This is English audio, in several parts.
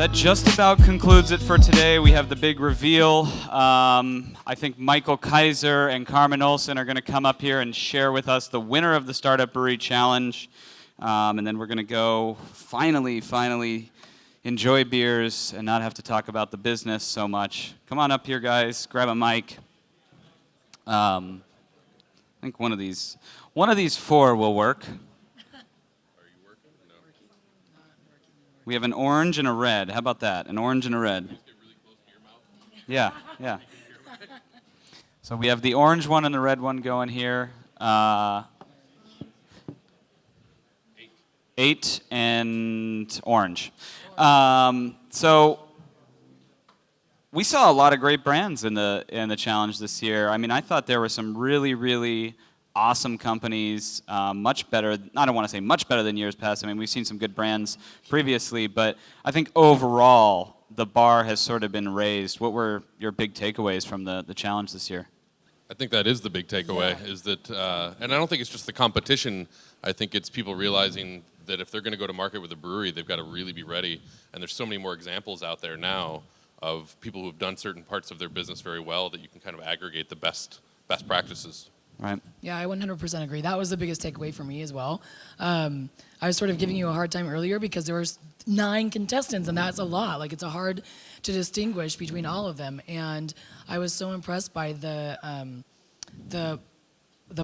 That just about concludes it for today. We have the big reveal. I think Michael Kaiser and Carmen Olson are going to come up here and share with us the winner of the Startup Brewery Challenge. And then we're going to go finally enjoy beers and not have to talk about the business so much. Come on up here, guys. Grab a mic. I think one of these four will work. We have an orange and a red. How about that? An orange and a red. Yeah. So we have the orange one and the red one going here. 8 and orange. So we saw a lot of great brands in the challenge this year. I mean, I thought there were some really awesome companies, much better. I don't want to say much better than years past. I mean, we've seen some good brands previously, but I think overall the bar has sort of been raised. What were your big takeaways from the challenge this year? I think that is the big takeaway, is that, and I don't think it's just the competition. I think it's people realizing that if they're going to go to market with a brewery, they've got to really be ready. And there's so many more examples out there now of people who've done certain parts of their business very well that you can kind of aggregate the best practices. Right. Yeah, I 100% agree. That was the biggest takeaway for me as well. I was sort of giving you a hard time earlier because there were 9 contestants, and that's a lot. Like, it's hard to distinguish between all of them. And I was so impressed by the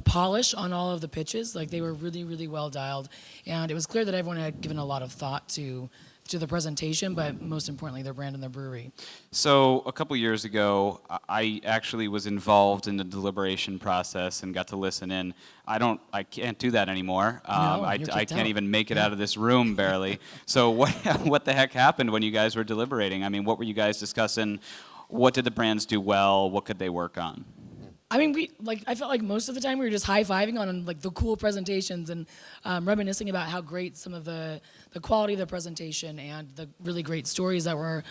polish on all of the pitches. Like, they were really well dialed, and it was clear that everyone had given a lot of thought to the presentation, but most importantly, their brand and their brewery. So a couple years ago, I actually was involved in the deliberation process and got to listen in. I can't do that anymore. I can't even make it out of this room barely. So what the heck happened when you guys were deliberating? I mean, what were you guys discussing? What did the brands do well? What could they work on? I mean, I felt like most of the time we were just high-fiving on like the cool presentations and reminiscing about how great some of the quality of the presentation and the really great stories that were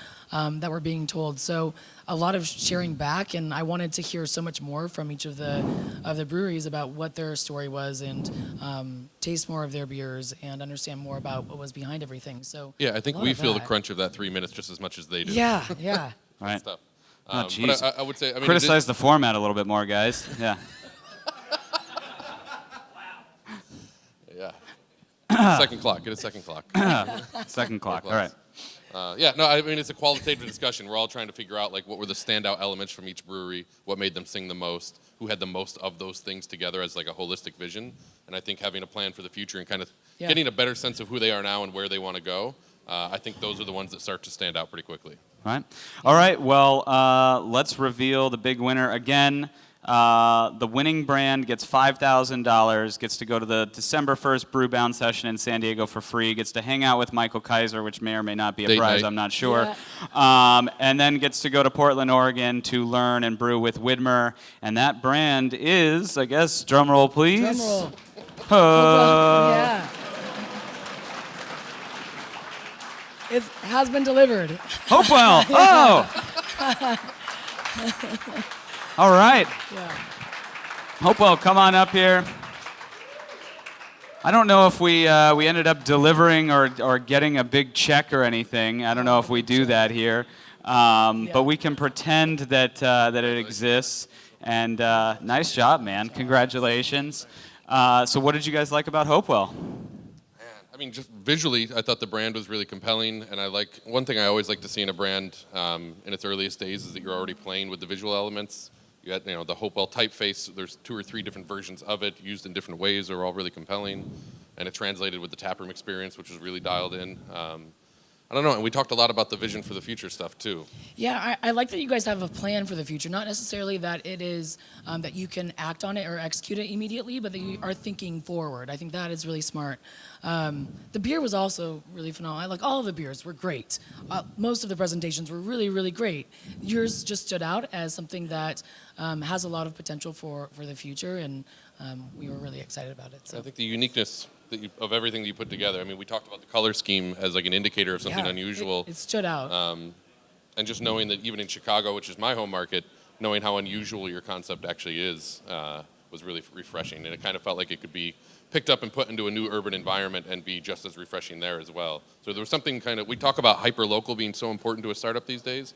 being told. So a lot of sharing back, and I wanted to hear so much more from each of the breweries about what their story was, and taste more of their beers and understand more about what was behind everything. So yeah, I think we feel the crunch of that 3 minutes just as much as they do. Yeah. Right. Stuff. Oh, geez. But I would say, Criticize the format a little bit more, guys. Yeah. Yeah. Second clock. Get a second clock. Second clock. All right. I mean, it's a qualitative discussion. We're all trying to figure out, like, what were the standout elements from each brewery, what made them sing the most, who had the most of those things together as, like, a holistic vision. And I think having a plan for the future and kind of getting a better sense of who they are now and where they want to go, I think those are the ones that start to stand out pretty quickly. Right. All right. Well, let's reveal the big winner again. The winning brand gets $5,000, gets to go to the December 1st Brewbound session in San Diego for free, gets to hang out with Michael Kaiser, which may or may not be a prize, I'm not sure, and then gets to go to Portland, Oregon to learn and brew with Widmer. And that brand is, I guess, drum roll, please. Drum roll. Yeah. It has been delivered. Hopewell. Oh. All right. Yeah. Hopewell, come on up here. I don't know if we ended up delivering or getting a big check or anything. I don't know if we do that here, but we can pretend that it exists. And nice job, man. Congratulations. So what did you guys like about Hopewell? I mean, just visually, I thought the brand was really compelling, and one thing I always like to see in a brand in its earliest days is that you're already playing with the visual elements. You got, the Hopewell typeface. There's 2 or 3 different versions of it, used in different ways. They're all really compelling, and it translated with the taproom experience, which was really dialed in. I don't know, and we talked a lot about the vision for the future stuff too. Yeah, I like that you guys have a plan for the future. Not necessarily that it is that you can act on it or execute it immediately, but that you are thinking forward. I think that is really smart. The beer was also really phenomenal. Like, all of the beers were great. Most of the presentations were really great. Yours just stood out as something that has a lot of potential for the future, and we were really excited about it. So I think the uniqueness of everything that you put together. I mean, we talked about the color scheme as like an indicator of something unusual. It stood out. And just knowing that even in Chicago, which is my home market, knowing how unusual your concept actually is, was really refreshing, and it kind of felt like it could be picked up and put into a new urban environment and be just as refreshing there as well. So there was something we talk about hyper-local being so important to a startup these days.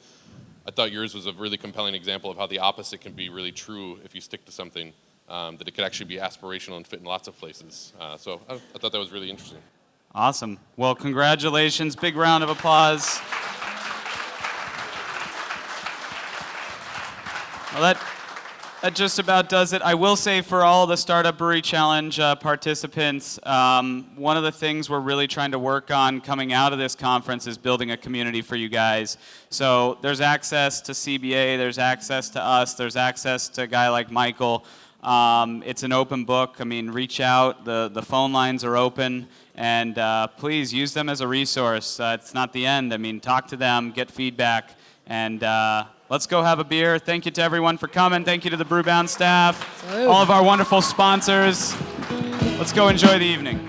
I thought yours was a really compelling example of how the opposite can be really true if you stick to something, that it could actually be aspirational and fit in lots of places. So I thought that was really interesting. Awesome. Well, congratulations. Big round of applause. Well, that just about does it. I will say for all the Startup Brewery Challenge participants, one of the things we're really trying to work on coming out of this conference is building a community for you guys. So there's access to CBA, there's access to us, there's access to a guy like Michael. It's an open book. I mean, reach out. The phone lines are open. And please use them as a resource. It's not the end. I mean, talk to them, get feedback, and let's go have a beer. Thank you to everyone for coming. Thank you to the Brewbound staff, all of our wonderful sponsors. Let's go enjoy the evening.